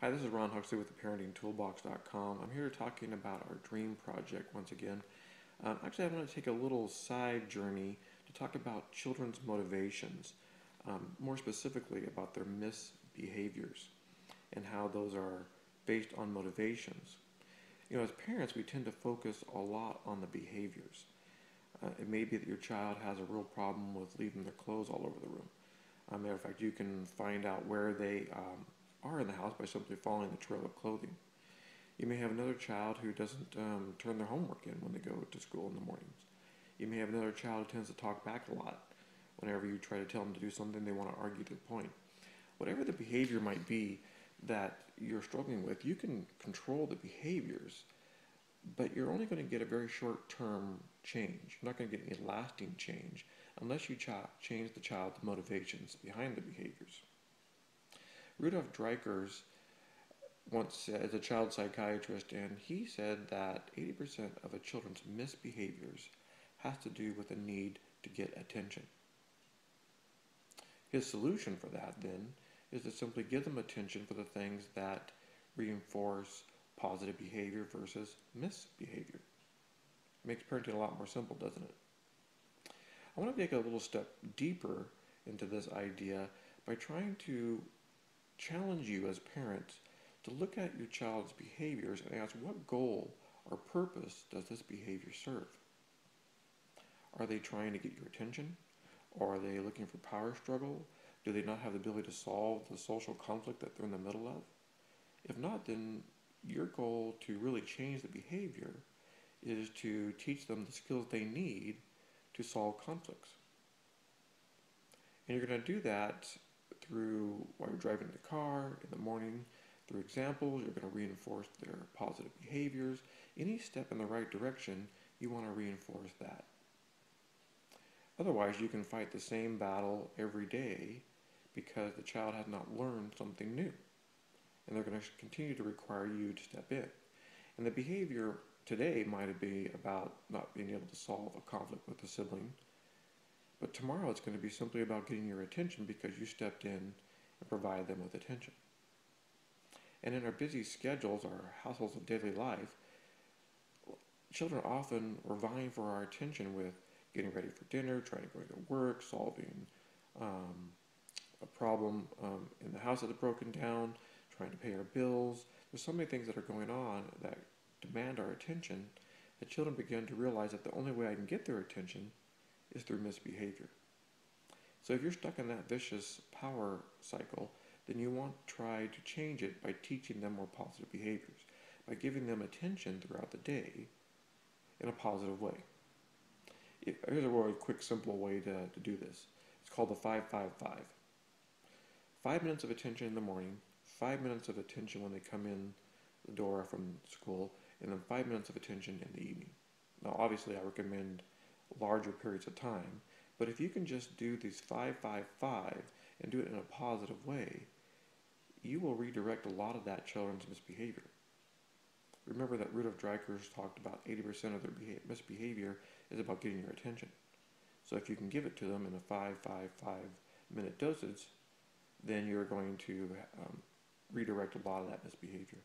Hi, this is Ron Huxley with the ParentingToolbox.com. I'm here talking about our dream project once again. Actually, I want to take a little side journey to talk about children's motivations, more specifically about their misbehaviors and how those are based on motivations. As parents, we tend to focus a lot on the behaviors. It may be that your child has a real problem with leaving their clothes all over the room. Matter of fact, you can find out where they are in the house by simply following the trail of clothing. You may have another child who doesn't turn their homework in when they go to school in the mornings. You may have another child who tends to talk back a lot. Whenever you try to tell them to do something, they want to argue their point. Whatever the behavior might be that you're struggling with, you can control the behaviors, but you're only going to get a very short-term change. You're not going to get any lasting change unless you change the child's motivations behind the behaviors. Rudolf Dreikurs once is a child psychiatrist, and he said that 80% of a children's misbehaviors has to do with a need to get attention. His solution for that, then, is to simply give them attention for the things that reinforce positive behavior versus misbehavior. It makes parenting a lot more simple, doesn't it? I want to take a little step deeper into this idea by trying to challenge you as parents to look at your child's behaviors and ask, what goal or purpose does this behavior serve? Are they trying to get your attention? Or are they looking for power struggle? Do they not have the ability to solve the social conflict that they're in the middle of? If not, then your goal to really change the behavior is to teach them the skills they need to solve conflicts. And you're going to do that through, while you're driving the car, in the morning, through examples. You're going to reinforce their positive behaviors. Any step in the right direction, you want to reinforce that. Otherwise, you can fight the same battle every day because the child has not learned something new. And they're going to continue to require you to step in. And the behavior today might be about not being able to solve a conflict with a sibling. But tomorrow it's going to be simply about getting your attention because you stepped in and provided them with attention. And in our busy schedules, our hassles of daily life, children often are vying for our attention with getting ready for dinner, trying to go to work, solving a problem in the house that's broken down, trying to pay our bills. There's so many things that are going on that demand our attention that children begin to realize that the only way I can get their attention is through misbehavior. So if you're stuck in that vicious power cycle, then you want to try to change it by teaching them more positive behaviors, by giving them attention throughout the day in a positive way. Here's a really quick, simple way to do this. It's called the 5-5-5. 5 minutes of attention in the morning, 5 minutes of attention when they come in the door from school, and then 5 minutes of attention in the evening. Now, obviously, I recommend larger periods of time, but if you can just do these 5-5-5 and do it in a positive way, you will redirect a lot of that children's misbehavior. Remember that Rudolf Dreikurs talked about 80% of their misbehavior is about getting your attention. So if you can give it to them in a 5-5-5-minute dosage, then you're going to redirect a lot of that misbehavior.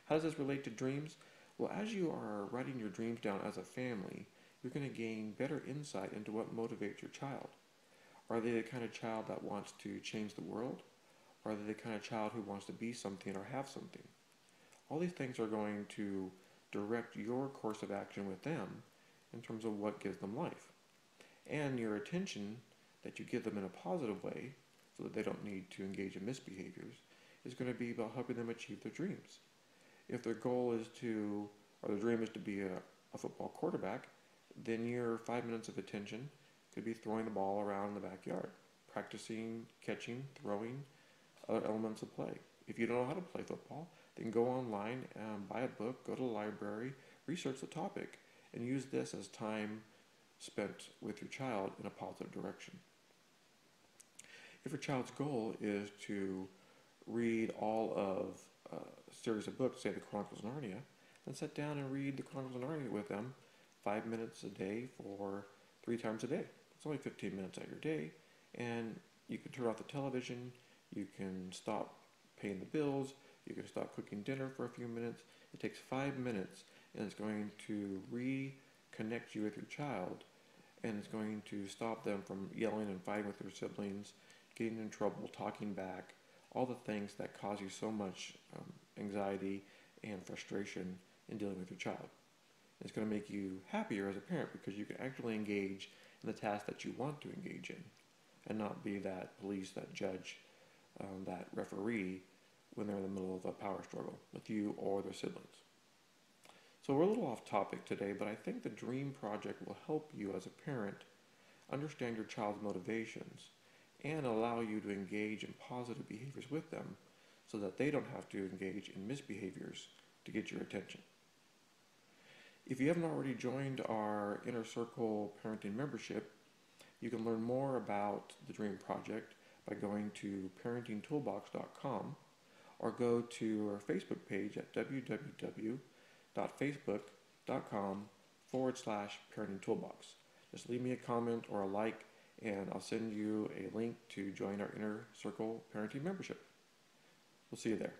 How does this relate to dreams? Well, as you are writing your dreams down as a family, you're going to gain better insight into what motivates your child. Are they the kind of child that wants to change the world? Or are they the kind of child who wants to be something or have something? All these things are going to direct your course of action with them in terms of what gives them life. And your attention that you give them in a positive way, so that they don't need to engage in misbehaviors, is going to be about helping them achieve their dreams. If their goal is to, or their dream is to be a football quarterback, then your 5 minutes of attention could be throwing the ball around in the backyard, practicing catching, throwing, other elements of play. If you don't know how to play football, then go online and buy a book, go to the library, research the topic, and use this as time spent with your child in a positive direction. If your child's goal is to read all of a series of books, say the Chronicles of Narnia, then sit down and read the Chronicles of Narnia with them 5 minutes a day for 3 times a day. It's only 15 minutes out of your day, and you can turn off the television, you can stop paying the bills. You can stop cooking dinner for a few minutes. It takes 5 minutes, and it's going to reconnect you with your child, and it's going to stop them from yelling and fighting with their siblings, getting in trouble, talking back, all the things that cause you so much anxiety and frustration in dealing with your child. It's going to make you happier as a parent because you can actually engage in the task that you want to engage in and not be that police, that judge, that referee when they're in the middle of a power struggle with you or their siblings. So we're a little off topic today, but I think the Dream Project will help you as a parent understand your child's motivations and allow you to engage in positive behaviors with them so that they don't have to engage in misbehaviors to get your attention. If you haven't already joined our Inner Circle Parenting membership, you can learn more about the Dream Project by going to ParentingToolbox.com or go to our Facebook page at www.facebook.com/ParentingToolbox. Just leave me a comment or a like, and I'll send you a link to join our Inner Circle Parenting membership. We'll see you there.